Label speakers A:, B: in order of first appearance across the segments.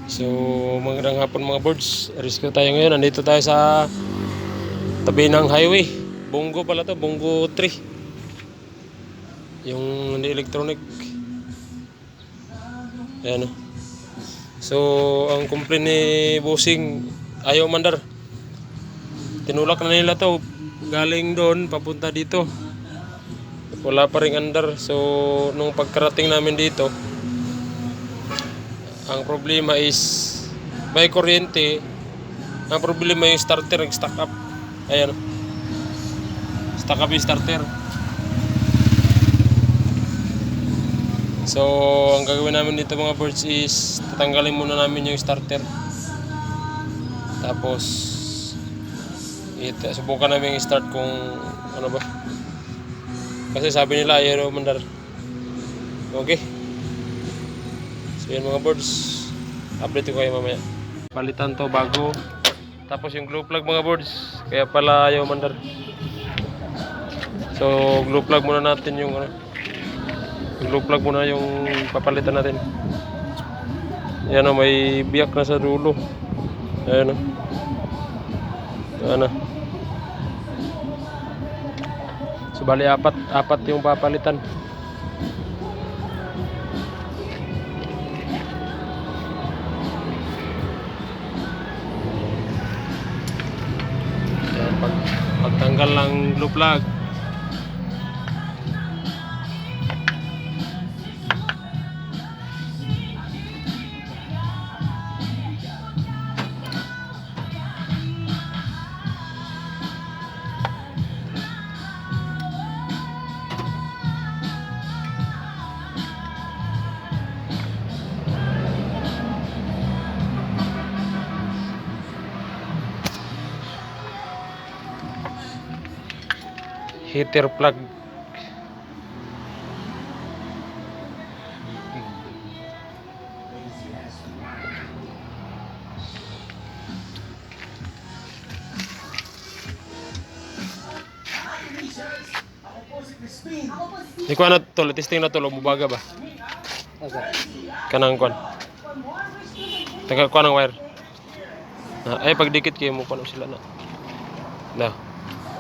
A: So, magandang hapon mga birds. Rescue tayo ngayon. Nandito tayo sa tabi ng highway. Bongo pala to, Bongo 3. Yung hindi electronic. Ayan o. So, ang complaint ni Bossing, ayaw mandar. Tinulak na nila to. Galing doon, papunta dito. Wala pa ring andar. So, nung pagkarating namin dito, ang problema is may kuryente. Ang problema yung starter nag-stack up. Ayan o. Stack up yung starter. So, ang gagawin namin dito mga birds is tatanggalin muna namin yung starter. Tapos subukan namin i-start kung ano ba. Kasi sabi nila ayaw mandar. Okay. So yan mga birds. Update ko kayo mamaya. Palitan to bago. Tapos yung glue plug mga birds. Kaya pala ayaw mandar. So glue plug muna natin yung ano. Glue plug muna yung papalitan natin. Yan o, may biyak na sa dulo. Ayan o. Ayan o. So bali apat yung papalitan. Ayan, pagtanggal ng glue plug. Heater plug. Di ko na to, testing na to, mubaga ba? Kanang kon. Taga ko ng wire. Ay pagdikit kayo mo kuno sila na. Na.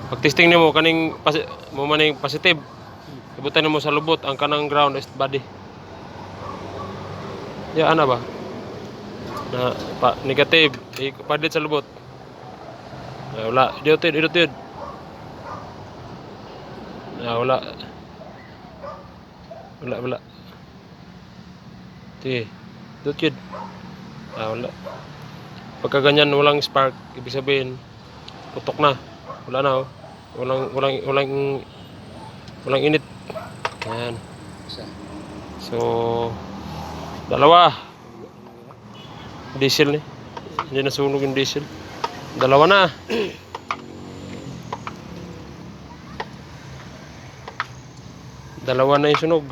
A: Pag testing nimo kaning mo maning positive. Ibutan mo sa lubot ang kanang ground is body. Ya ana ba? Na negative, ipadit sa lubot. Wala, dito. Wala. Sige. Dito yun. Wala. Pagka ganyan walang spark, ibig sabihin putok na. Wala na oh. Walang init. Ayan. So dalawa. Diesel ni. Hindi nasunog yung diesel. Dalawa na. Dalawa na yung sunog.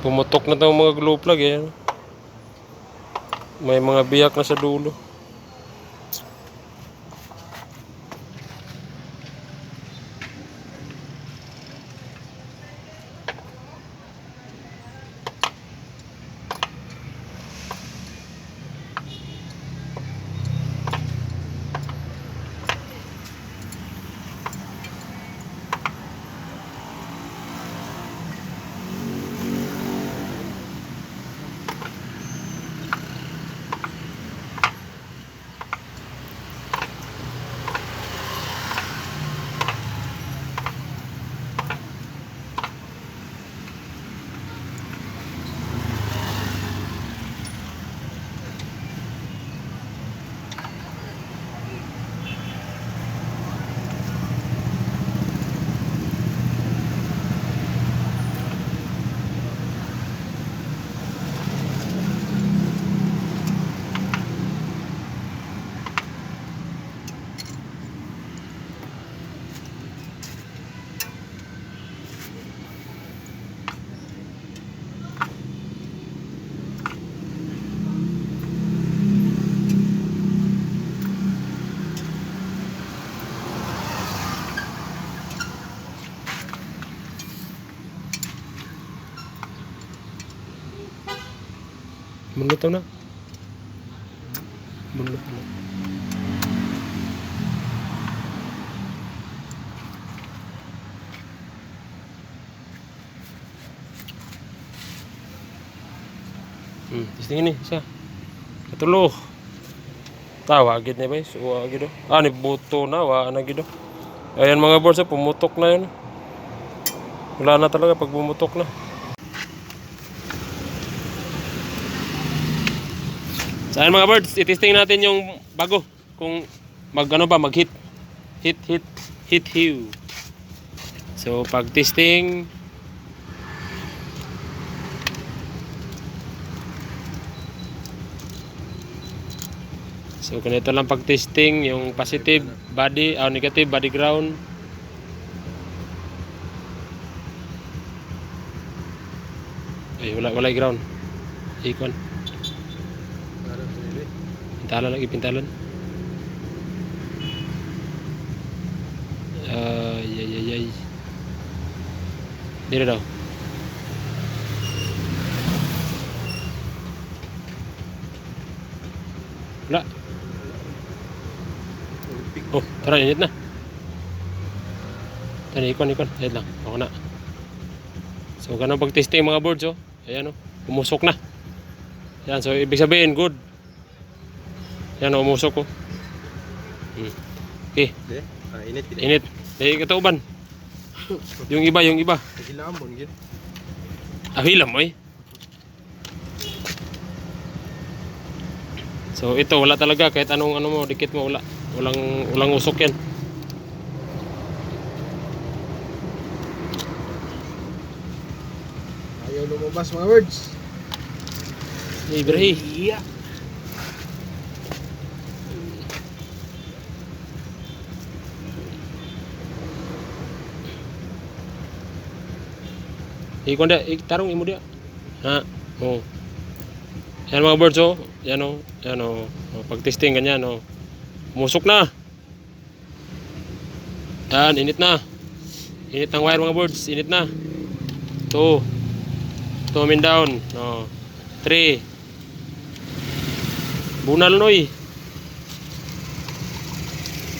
A: Pumutok na itong mga glue plug eh. May mga biyak na sa dulo. Munlutaw na. Munlutaw na. Testingin ni isa. Katulo. Tawa gid ni bay, suwa gid. Ni buto na wa na gid. Ayan mga boards, pumutok na yun. Wala na talaga pag bumutok na. Saan mga birds, i-testing natin yung bago kung mag-hit. Hit hue. So pag testing, so ganito lang pag testing, yung positive body, negative body ground. Ay wala ground. Ikon. Pintalan lagi, pintalan. Ay. Dito daw. Wala. Oh, tara, init na. Tara, ikon. Ayun lang. Ako na. So, ganun pag-testing mga boards, oh. Ayan, oh. Umusok na. Ayan, so, ibig sabihin, good. Ayan, oh, umusok, oh. Okay. Init. Eh, katauban. Yung iba.
B: Hilambon gid.
A: Hilam mo eh. So ito wala talaga kahit anong mo dikit mo walang usok yan.
B: Ayaw lumabas mga words.
A: Libre.
B: Iya.
A: Ikon dia, tarong imo dia. Ha. Oh. Yan mga birds, oh. Yan oh. Pag testing ganyan, oh. Umusok na. Yan, init na. Init ng wire mga birds, init na. 2 min down. No. 3. Bunal noy.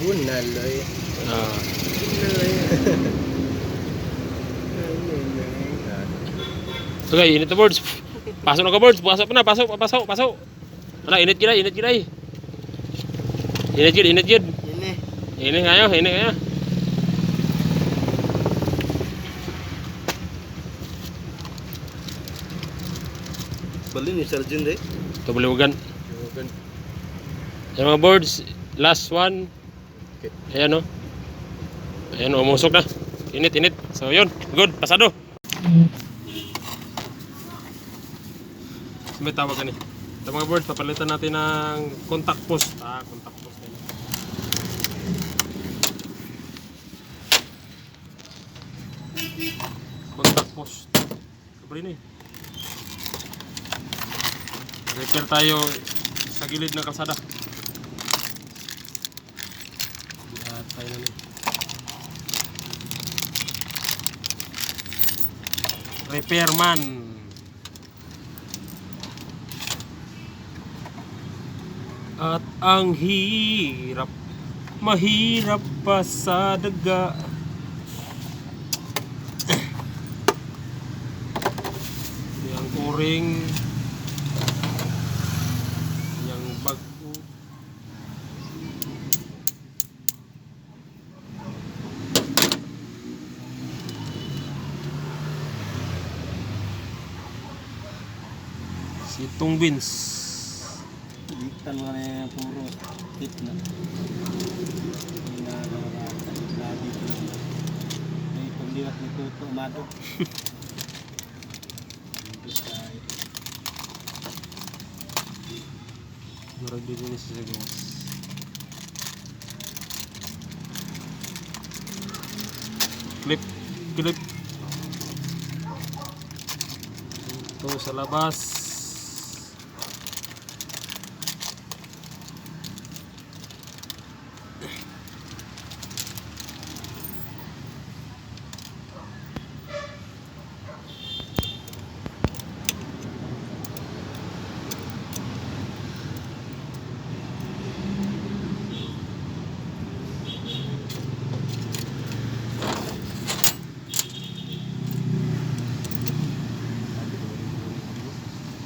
B: Bunaloy.
A: Okay, init na birds. Pasok na ka birds. Pasok na. Pasok. Ala, init gila. Init gid. Ini ngayo.
B: Bali ni Sergeant deh.
A: Ito baliwagan. Yan mga birds. Last one.
B: Okay.
A: Ayan o. Umusok na. Init. So yun. Good. Pasado. May tawag ka ni. Ito mga birds, papalitan natin ng contact post. Contact post. Contact post. Kabrin eh. Repair tayo sa gilid ng kalsada. Lahat tayo na ni. Repairman. At ang mahirap pa sa daga. Yang kuring, yang bago. Si Tung Beans.
B: Diktan mo na puro hit na. Lagi ko na. May pagdiwat ni Tuto Amado.
A: Murag dito ni sa gawas. Clip. Ito sa labas.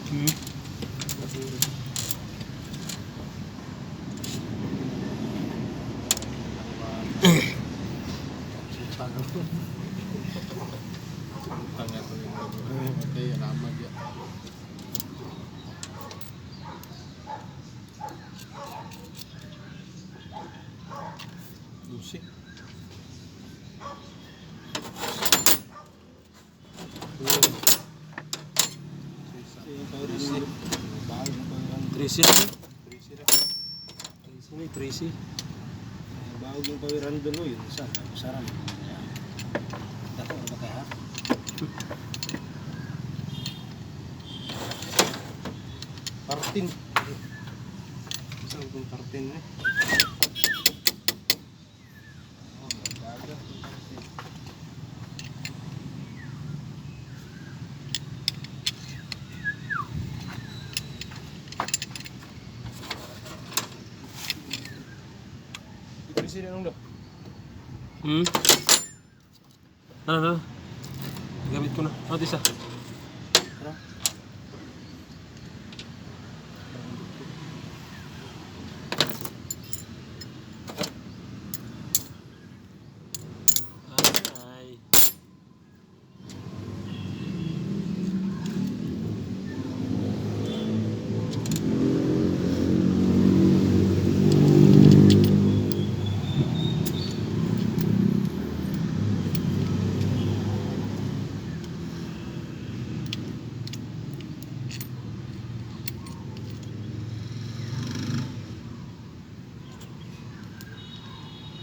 A: Hmm.
B: Tanggal ko yung okay, ramad ya. Lucy.
A: Tracy na. Tracy.
B: Bago yung pawiran dulu yun, sarang. Dato ba kaya? Partin. Isang kong partin eh. Oh, nagdaga. Isi rin nung do.
A: Hmm. Ano? Gamit ko na. Ano isa?
B: Ano?
A: Ay.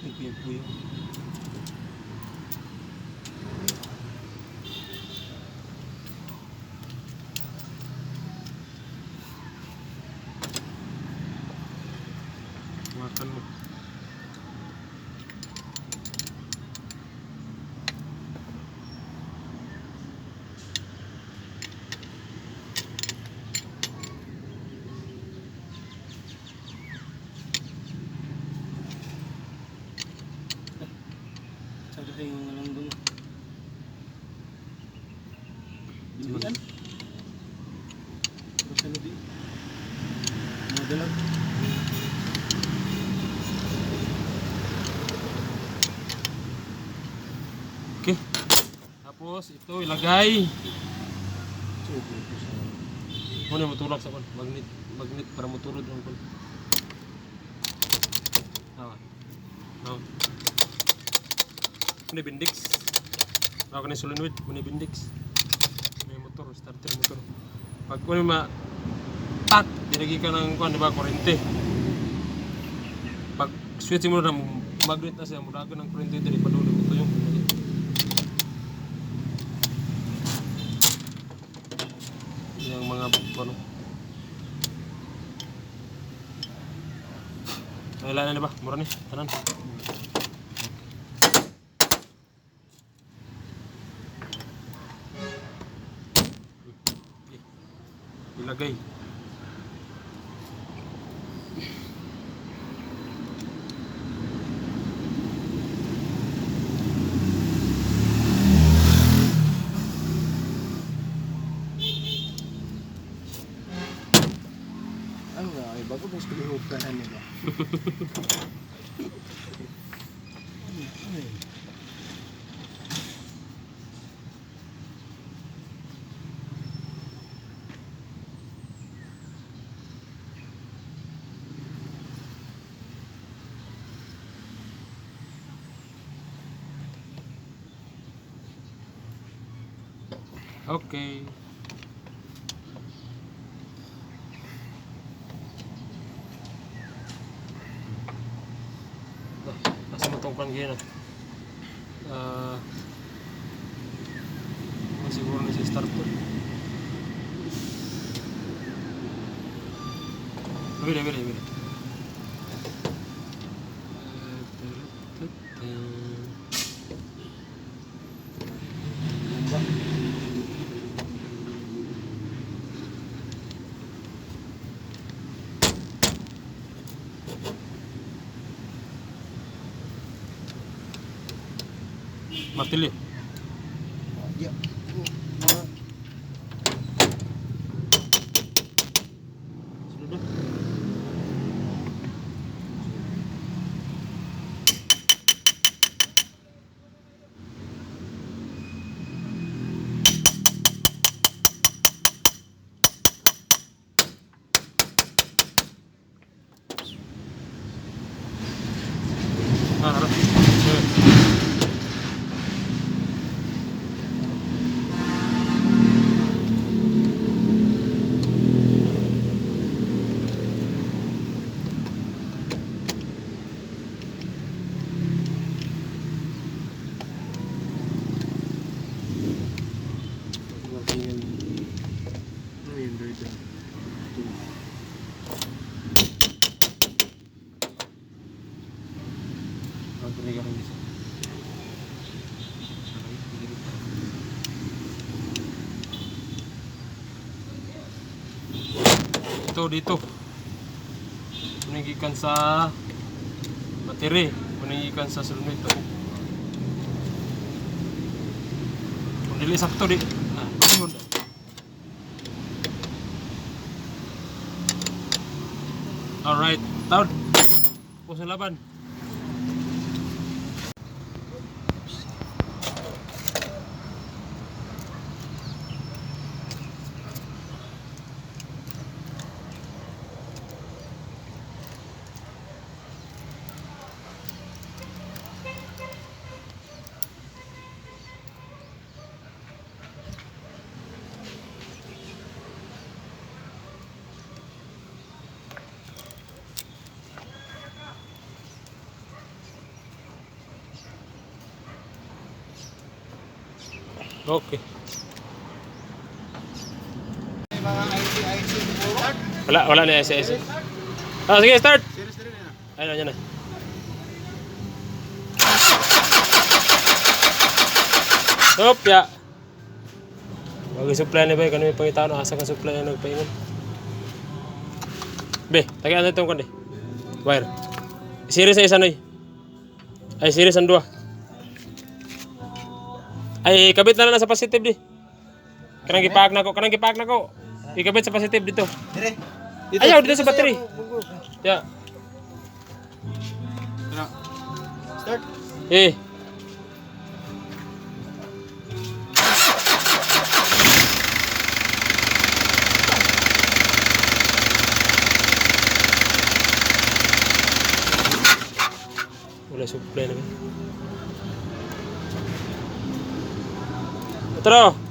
B: Nagpuyo-puyo.
A: Makan mo.
B: Sabi kayo nga lang doon. Bilian? Terus ano di? Mga dalag.
A: Okay. Tapos ito ilagay.
B: Subo ko sa...
A: Muna matulak sa kon. Magnet para matulog ang kon. Awa. No. Muna bindix. Ako na solenoid. Muna bindix. May motor. Starter motor. Pag kuno ma tak dirigi ka ng kon, di ba, kurente. Pag switch mo na magnet na siya, muragan ng kurente diri padulo ito yung yung mga ano. Wala na ba? Mura ni tanan. Ilagay.
B: Ano nga, ay bago mas kalihutan nila.
A: Okay. Nasa matungkan gina. Siguro na si start to. Bili. Martilyo.
B: Ya. dito.
A: Pagpili ka rin dito. Ito dito. Panigikan sa battery, panigikan sa solenoid to. Kung dili sakto di. Yun. Alright, taon. Puso laban. Okay.
B: Mga IC siguro.
A: Wala na IC. Ah, sige, start.
B: Series na rin na.
A: Ayun, yan na. Hop, ya. Bagi supply ni ba? Kano may pangitaw na asa ka supply na nagpaingon. Be, tagian na itong kundi. Wire. Series sa isa noy. Ay, series ang dua. Ay, kabit na lang sa positive di. Kanang gipaak na ko. Ikabit sa positive dito.
B: Dire.
A: Ayaw, dito sa battery. Ya.
B: Start.
A: Eh. Wala supply na. Tara.